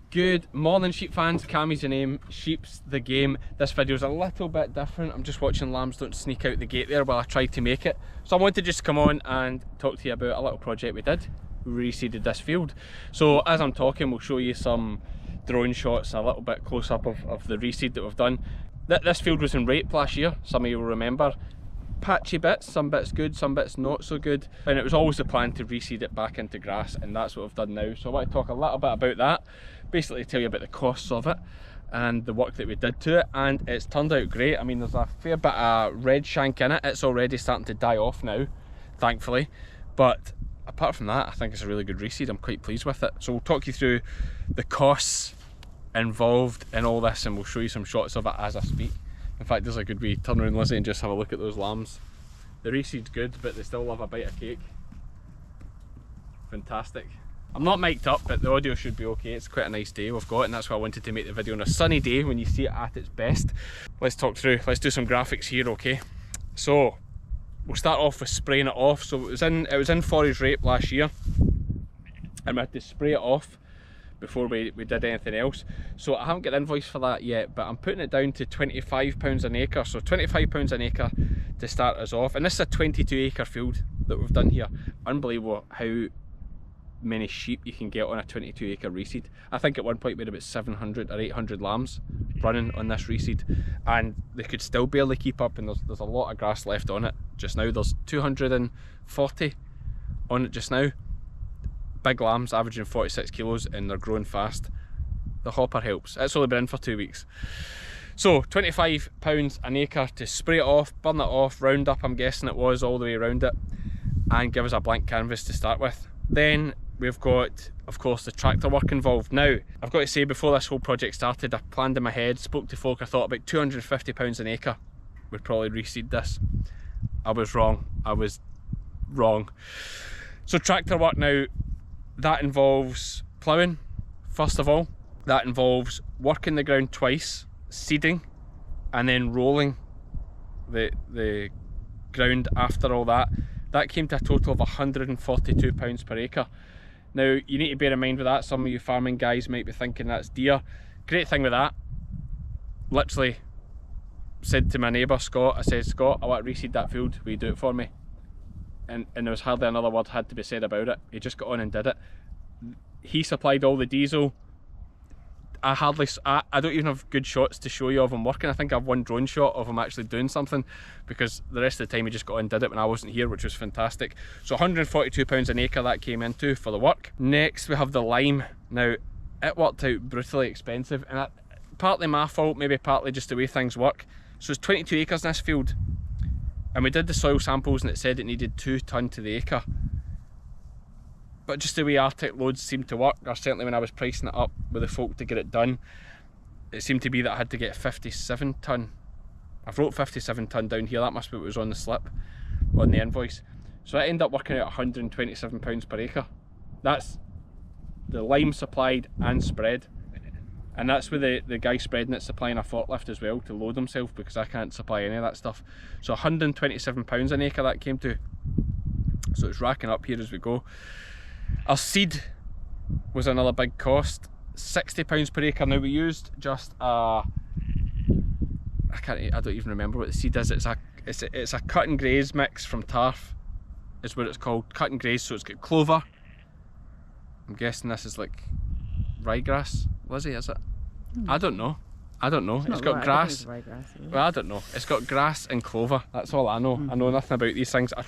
Good morning sheep fans, Cammy's the name, sheep's the game. This video's a little bit different. I'm just watching lambs don't sneak out the gate there while I try to make it. So I wanted to just come on and talk to you about a little project we did. We reseeded this field. So as I'm talking, we'll show you some drone shots, a little bit close up of the reseed that we've done. This field was in rape last year, some of you will remember. Patchy bits, some bits good, some bits not so good, and it was always the plan to reseed it back into grass, and that's what we've done now. So I want to talk a little bit about that, basically tell you about the costs of it and the work that we did to it, and it's turned out great. I mean, there's a fair bit of red shank in it. It's already starting to die off now, thankfully, but apart from that, I think it's a really good reseed. I'm quite pleased with it. So we'll talk you through the costs involved in all this, and we'll show you some shots of it as I speak. In fact, there's a good wee turn around, Lizzie, and just have a look at those lambs. The reseed's good, but they still love a bite of cake. Fantastic. I'm not mic'd up, but the audio should be okay. It's quite a nice day we've got, and that's why I wanted to make the video on a sunny day when you see it at its best. Let's talk through, let's do some graphics here, okay? So, we'll start off with spraying it off. So it was in forage rape last year, and we had to spray it off before we did anything else. So I haven't got an invoice for that yet, but I'm putting it down to £25 an acre. So £25 an acre to start us off. And this is a 22 acre field that we've done here. Unbelievable how many sheep you can get on a 22 acre reseed. I think at one point we had about 700 or 800 lambs running on this reseed, and they could still barely keep up, and there's a lot of grass left on it just now. There's 240 on it just now. Big lambs averaging 46 kilos, and they're growing fast. The hopper helps. It's only been in for 2 weeks. So £25 an acre to spray it off, burn it off, round up, I'm guessing it was, all the way around it, and give us a blank canvas to start with. Then we've got, of course, the tractor work involved. Now, I've got to say, before this whole project started, I planned in my head, spoke to folk, I thought about £250 an acre would probably reseed this. I was wrong. I was wrong. So tractor work now, that involves ploughing, first of all. That involves working the ground twice, seeding, and then rolling the ground after all that. That came to a total of £142 per acre. Now, you need to bear in mind with that, some of you farming guys might be thinking that's dear. Great thing with that, literally said to my neighbour Scott, I said, Scott, I want to reseed that field, will you do it for me? And there was hardly another word had to be said about it. He just got on and did it. He supplied all the diesel. I don't even have good shots to show you of him working. I think I have one drone shot of him actually doing something, because the rest of the time he just got on and did it when I wasn't here, which was fantastic. So £142 an acre that came into for the work. Next we have the lime. Now, it worked out brutally expensive, and partly my fault, maybe partly just the way things work. So it's 22 acres in this field, and we did the soil samples and it said it needed 2 tonne to the acre. But just the way Arctic loads seemed to work, or certainly when I was pricing it up with the folk to get it done, it seemed to be that I had to get 57 tonne. I've wrote 57 tonne down here, that must be what was on the slip, on the invoice. So I ended up working out £127 per acre. That's the lime supplied and spread. And that's with the guy spreading it supplying a forklift as well to load himself, because I can't supply any of that stuff. So £127 an acre that came to. So it's racking up here as we go. Our seed was another big cost, £60 per acre. Now we used just I don't even remember what the seed is. It's a cut and graze mix from Tarf, is what it's called, cut and graze. So it's got clover. I'm guessing this is like ryegrass. Lizzie, is it? I don't know. It's got grass. Well, I don't know. It's got grass and clover. That's all I know. I know nothing about these things. I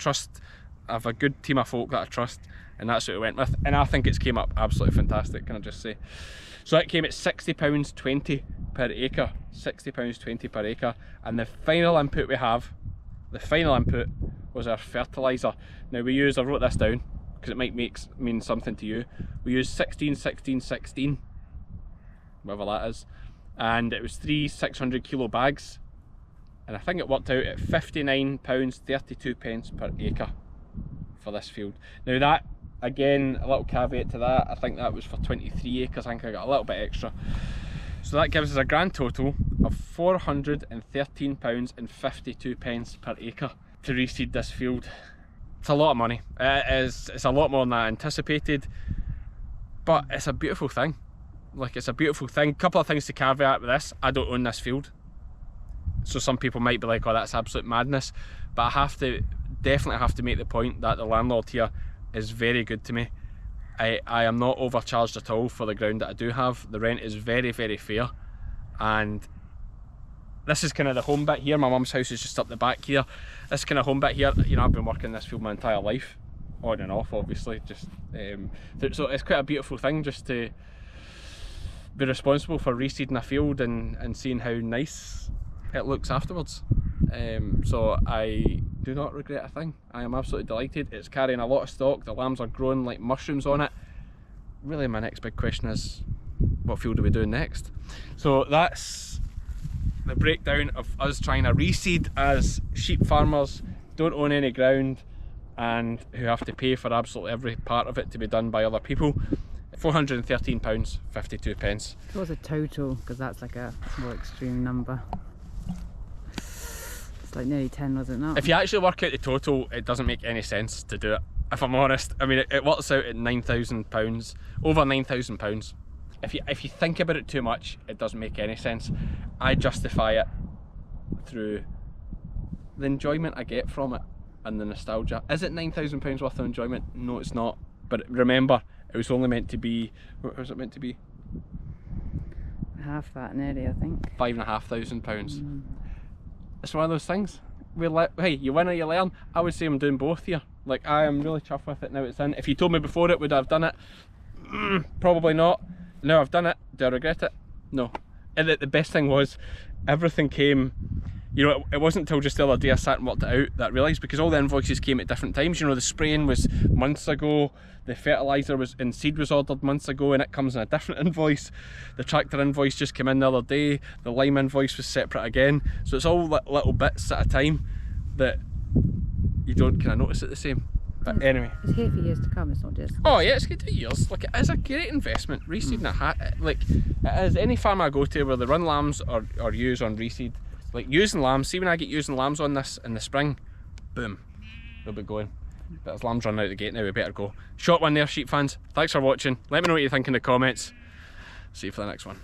have a good team of folk that I trust, and that's what we went with. And I think it's came up absolutely fantastic, can I just say. So it came at £60.20 per acre. £60.20 per acre. And the final input we have, was our fertilizer. Now we use, I wrote this down because it might mean something to you. We use 16, 16, 16. Whatever that is, and it was 3 600 kilo bags, and I think it worked out at £59.32 per acre for this field. Now that, again, a little caveat to that, I think that was for 23 acres. I think I got a little bit extra, so that gives us a grand total of £413.52 per acre to reseed this field. It's a lot of money. It's a lot more than I anticipated, but it's a beautiful thing. Like, it's a beautiful thing. Couple of things to caveat with this: I don't own this field, so some people might be like, "Oh, that's absolute madness," but I definitely have to make the point that the landlord here is very good to me. I am not overcharged at all for the ground that I do have. The rent is very, very fair, and this is kind of the home bit here. My mum's house is just up the back here. This kind of home bit here, you know, I've been working this field my entire life, on and off, obviously. Just so it's quite a beautiful thing just to be responsible for reseeding a field and seeing how nice it looks afterwards. So I do not regret a thing. I am absolutely delighted. It's carrying a lot of stock. The lambs are growing like mushrooms on it. Really, my next big question is, what field are we doing next? So that's the breakdown of us trying to reseed as sheep farmers, don't own any ground, and who have to pay for absolutely every part of it to be done by other people. £413.52. What was a total? Because that's like a more extreme number. It's like nearly 10, was it not? If you actually work out the total, it doesn't make any sense to do it, if I'm honest. I mean, it works out at £9,000, over £9,000. If you think about it too much, it doesn't make any sense. I justify it through the enjoyment I get from it and the nostalgia. Is it £9,000 worth of enjoyment? No, it's not. But remember, it was only meant to be, what was it meant to be? Half that nearly, I think. £5,500. It's one of those things. Hey, you win or you learn. I would say I'm doing both here. Like, I am really chuffed with it now it's in. If you told me before it, would I have done it? Probably not. Now I've done it, do I regret it? No. And the best thing was, everything came, you know, it wasn't until just the other day I sat and worked it out that I realised, because all the invoices came at different times. You know, the spraying was months ago, the fertiliser was in seed was ordered months ago and it comes in a different invoice. The tractor invoice just came in the other day, the lime invoice was separate again. So it's all little bits at a time that you don't kind of notice it the same. But anyway, it's here for years to come. It's not just. Oh yeah, it's good for years. Like, it is a great investment. Reseeding a like it is. Any farm I go to where they run lambs or ewes on reseed, like ewes and lambs. See, when I get ewes and lambs on this in the spring, boom, they'll be going. But as lambs run out the gate now, we better go. Short one there, sheep fans. Thanks for watching. Let me know what you think in the comments. See you for the next one.